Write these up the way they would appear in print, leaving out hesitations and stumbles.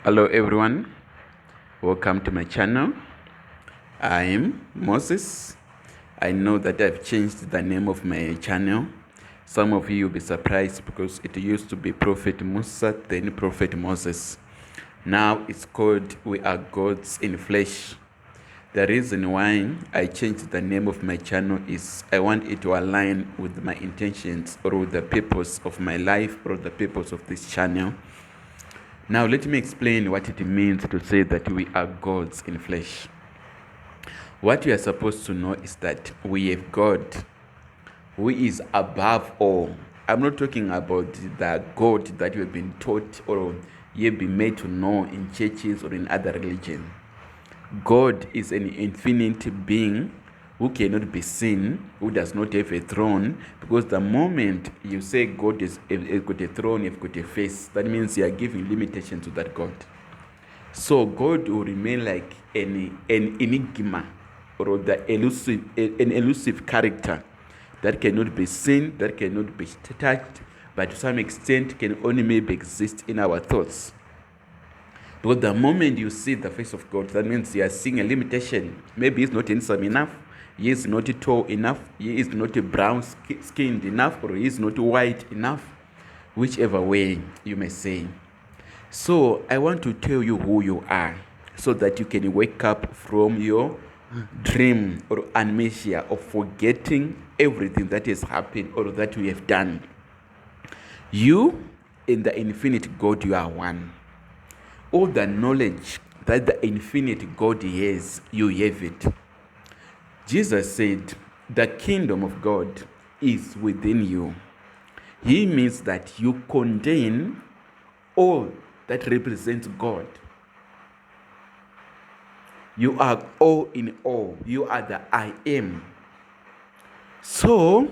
Hello everyone, welcome to my channel. I'm Moses. I know that I've changed the name of my channel. Some of you will be surprised because it used to be Prophet Musa, then Prophet Moses. Now it's called We Are Gods in Flesh. The reason why I changed the name of my channel is I want it to align with my intentions or with the purpose of my life or the purpose of this channel. Now let me explain what it means to say that we are gods in flesh. What you are supposed to know is that we have God who is above all. I'm not talking about the God that you have been taught or you have been made to know in churches or in other religions. God is an infinite being who cannot be seen, who does not have a throne, because the moment you say God has got a throne, you've got a face, that means you are giving limitation to that God. So God will remain like an enigma or an elusive character that cannot be seen, that cannot be touched, but to some extent can only maybe exist in our thoughts. Because the moment you see the face of God, that means you are seeing a limitation. Maybe he's not handsome enough, he is not tall enough, he is not brown skinned enough, or he is not white enough, whichever way you may say. So I want to tell you who you are so that you can wake up from your dream or amnesia of forgetting everything that has happened or that we have done. You, in the infinite God, you are one. All the knowledge that the infinite God has, you have it. Jesus said, the kingdom of God is within you. He means that you contain all that represents God. You are all in all. You are the I am. So,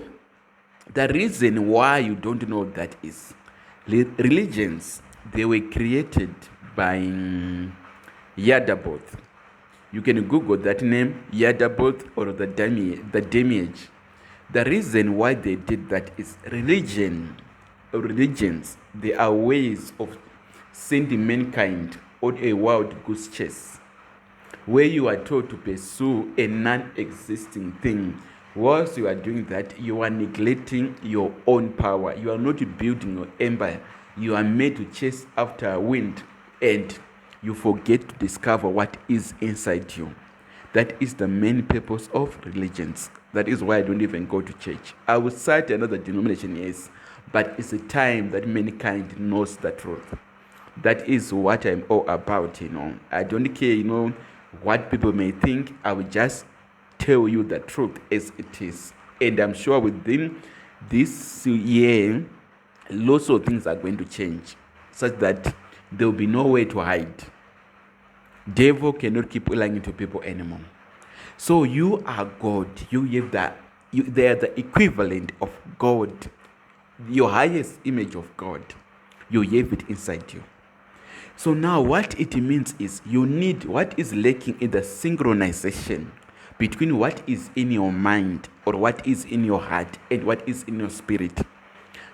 the reason why you don't know that is religions, they were created by Yadaboth. You can Google that name, Yadaboth or the Demiurge. The reason why they did that is religions, they are ways of sending mankind on a wild goose chase, where you are told to pursue a non-existing thing. Whilst you are doing that, you are neglecting your own power. You are not building your empire. You are made to chase after wind, and you forget to discover what is inside you. That is the main purpose of religions. That is why I don't even go to church. I will cite another denomination, yes, but it's a time that mankind knows the truth. That is what I'm all about, I don't care, what people may think. I will just tell you the truth as it is. And I'm sure within this year, lots of things are going to change, such that there will be nowhere to hide. Devil cannot keep lying to people anymore. So you are God. They are the equivalent of God, your highest image of God. You have it inside you. So now what it means is you need what is lacking in the synchronization between what is in your mind or what is in your heart and what is in your spirit.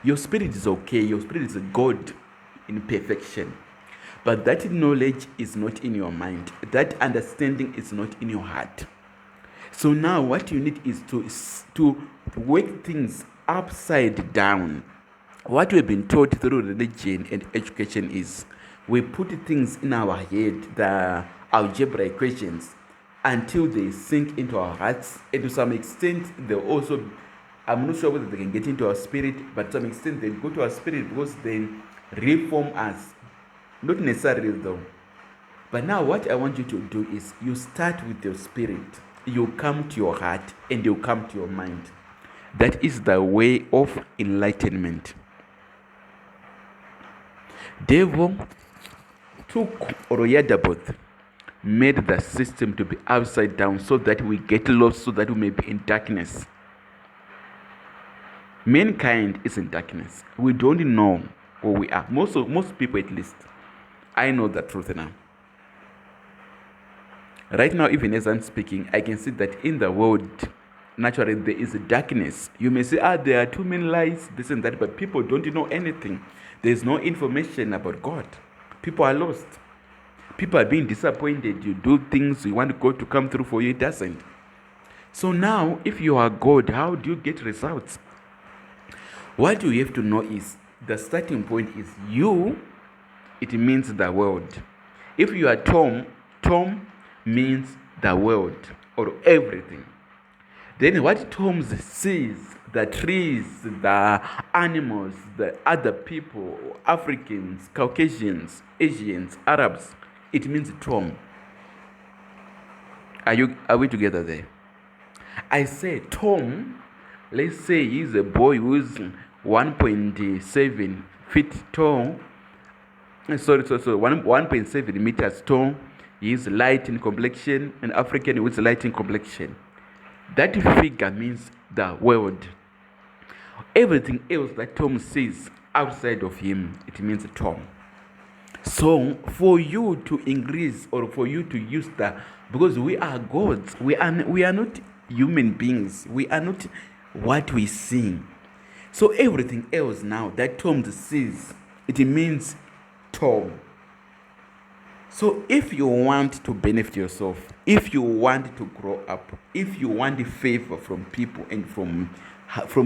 Your spirit is okay. Your spirit is a God in perfection. But that knowledge is not in your mind. That understanding is not in your heart. So now what you need is to work things upside down. What we've been taught through religion and education is we put things in our head, the algebra equations, until they sink into our hearts. And to some extent, they also, I'm not sure whether they can get into our spirit, but to some extent they go to our spirit because they reform us. Not necessarily though. But now what I want you to do is you start with your spirit. You come to your heart and you come to your mind. That is the way of enlightenment. Devil took Yadaboth, made the system to be upside down so that we get lost, so that we may be in darkness. Mankind is in darkness. We don't know who we are. Most people, at least. I know the truth now. Right now, even as I'm speaking, I can see that in the world, naturally, there is darkness. You may say, there are too many lies, this and that, but people don't know anything. There is no information about God. People are lost. People are being disappointed. You do things, you want God to come through for you, it doesn't. So now, if you are God, how do you get results? What you have to know is the starting point is you, it means the world. If you are Tom, Tom means the world or everything. Then what Tom sees, the trees, the animals, the other people, Africans, Caucasians, Asians, Arabs, it means Tom. Are we together there? I say Tom, let's say he's a boy who's 1.7 feet tall. Sorry, 1.7 meters tall. He is light in complexion, an African with light in complexion. That figure means the world. Everything else that Tom sees outside of him, it means Tom. So for you to increase or for you to use that, because we are gods, we are not human beings, we are not what we see. So everything else now that Tom sees, it means Tom. So if you want to benefit yourself, if you want to grow up, if you want favor from people and from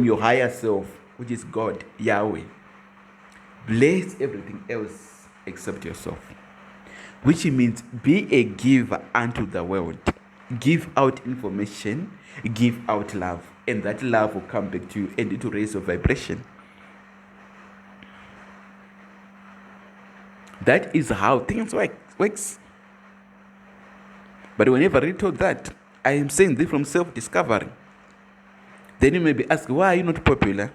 your higher self, which is God, Yahweh, bless everything else except yourself. Which means be a giver unto the world. Give out information, give out love, and that love will come back to you and it will raise your vibration. That is how things works. But whenever I told that, I am saying this from self-discovery. Then you may be asked, why are you not popular?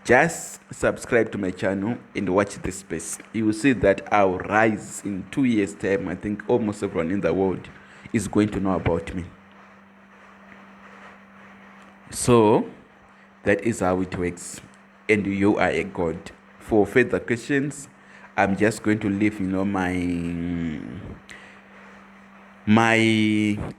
Just subscribe to my channel and watch this space. You will see that I'll rise in 2 years' time. I think almost everyone in the world is going to know about me. So that is how it works. And you are a god. For further questions, I'm just going to leave my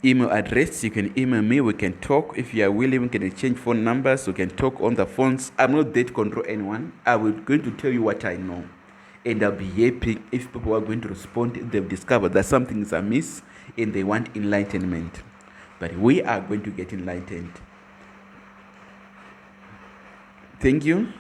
email address. You can email me, we can talk. If you are willing, we can exchange phone numbers, we can talk on the phones. I'm not there to control anyone. I will going to tell you what I know, and I'll be happy if people are going to respond. They've discovered that something is amiss and they want enlightenment, but we are going to get enlightened. Thank you.